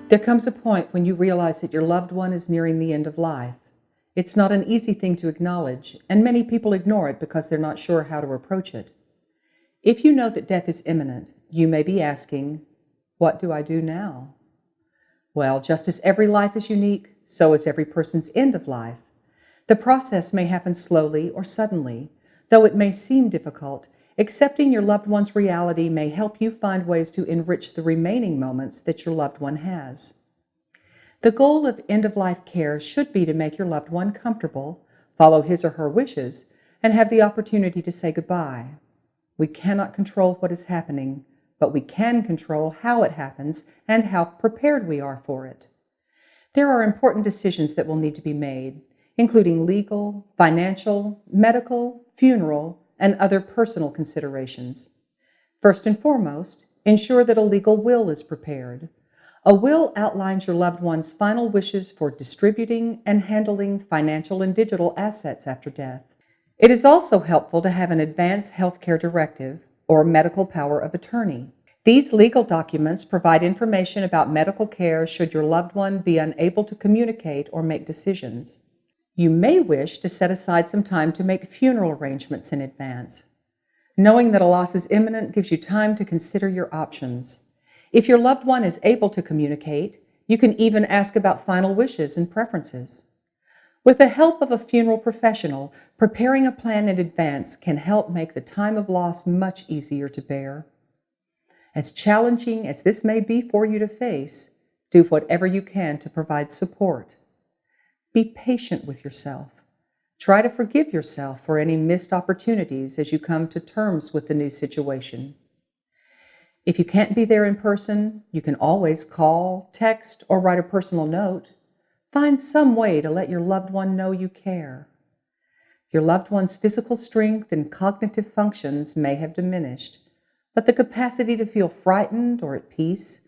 There comes a point when you realize that your loved one is nearing the end of life. It's not an easy thing to acknowledge, and many people ignore it because they're not sure how to approach it. If you know that death is imminent, you may be asking, what do I do now? Well, just as every life is unique, so is every person's end of life. The process may happen slowly or suddenly. Though it may seem difficult, accepting your loved one's reality may help you find ways to enrich the remaining moments that your loved one has. The goal of end-of-life care should be to make your loved one comfortable, follow his or her wishes, and have the opportunity to say goodbye. We cannot control what is happening, but we can control how it happens and how prepared we are for it. There are important decisions that will need to be made, including legal, financial, medical, funeral, and other personal considerations. First and foremost, ensure that a legal will is prepared. A will outlines your loved one's final wishes for distributing and handling financial and digital assets after death. It is also helpful to have an advance healthcare directive or medical power of attorney. These legal documents provide information about medical care should your loved one be unable to communicate or make decisions. You may wish to set aside some time to make funeral arrangements in advance. Knowing that a loss is imminent gives you time to consider your options. If your loved one is able to communicate, you can even ask about final wishes and preferences. With the help of a funeral professional, preparing a plan in advance can help make the time of loss much easier to bear. As challenging as this may be for you to face, do whatever you can to provide support. Be patient with yourself. Try to forgive yourself for any missed opportunities as you come to terms with the new situation. If you can't be there in person, you can always call, text, or write a personal note. Find some way to let your loved one know you care. Your loved one's physical strength and cognitive functions may have diminished, but the capacity to feel frightened or at peace,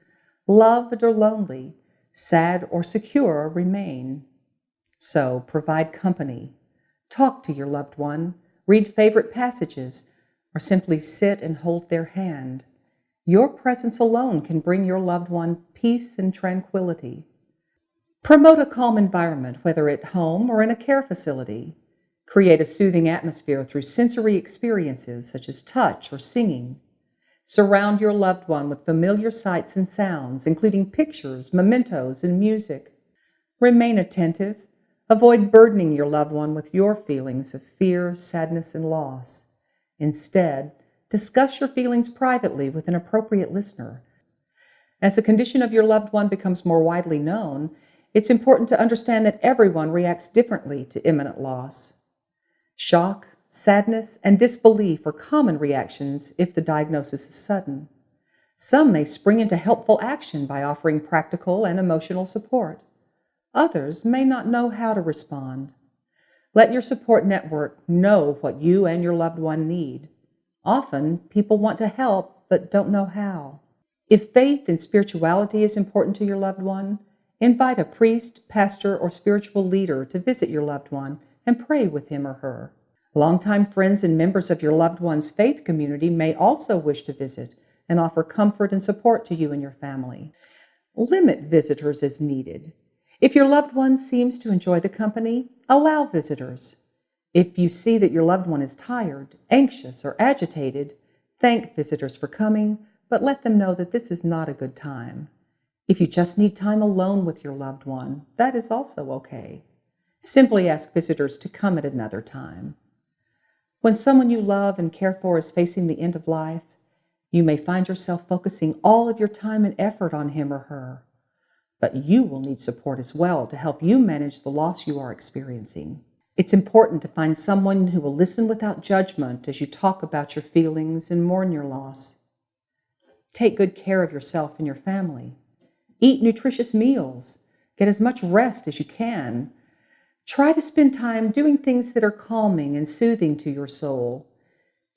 loved or lonely, sad or secure remain. So provide company. Talk to your loved one, read favorite passages, or simply sit and hold their hand. Your presence alone can bring your loved one peace and tranquility. Promote a calm environment, whether at home or in a care facility. Create a soothing atmosphere through sensory experiences such as touch or singing. Surround your loved one with familiar sights and sounds, including pictures, mementos, and music. Remain attentive. Avoid burdening your loved one with your feelings of fear, sadness, and loss. Instead, discuss your feelings privately with an appropriate listener. As the condition of your loved one becomes more widely known, it's important to understand that everyone reacts differently to imminent loss. Shock, sadness, and disbelief are common reactions if the diagnosis is sudden. Some may spring into helpful action by offering practical and emotional support. Others may not know how to respond. Let your support network know what you and your loved one need. Often, people want to help but don't know how. If faith and spirituality is important to your loved one, invite a priest, pastor, or spiritual leader to visit your loved one and pray with him or her. Longtime friends and members of your loved one's faith community may also wish to visit and offer comfort and support to you and your family. Limit visitors as needed. If your loved one seems to enjoy the company, allow visitors. If you see that your loved one is tired, anxious, or agitated, thank visitors for coming, but let them know that this is not a good time. If you just need time alone with your loved one, that is also okay. Simply ask visitors to come at another time. When someone you love and care for is facing the end of life, you may find yourself focusing all of your time and effort on him or her. But you will need support as well to help you manage the loss you are experiencing. It's important to find someone who will listen without judgment as you talk about your feelings and mourn your loss. Take good care of yourself and your family. Eat nutritious meals. Get as much rest as you can. Try to spend time doing things that are calming and soothing to your soul.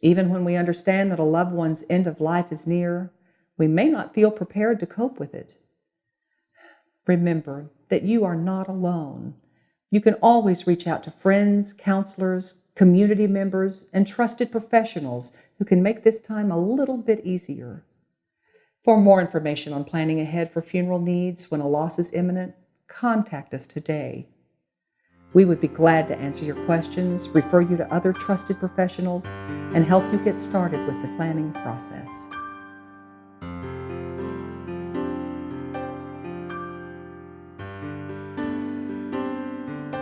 Even when we understand that a loved one's end of life is near, we may not feel prepared to cope with it. Remember that you are not alone. You can always reach out to friends, counselors, community members, and trusted professionals who can make this time a little bit easier. For more information on planning ahead for funeral needs when a loss is imminent, contact us today. We would be glad to answer your questions, refer you to other trusted professionals, and help you get started with the planning process.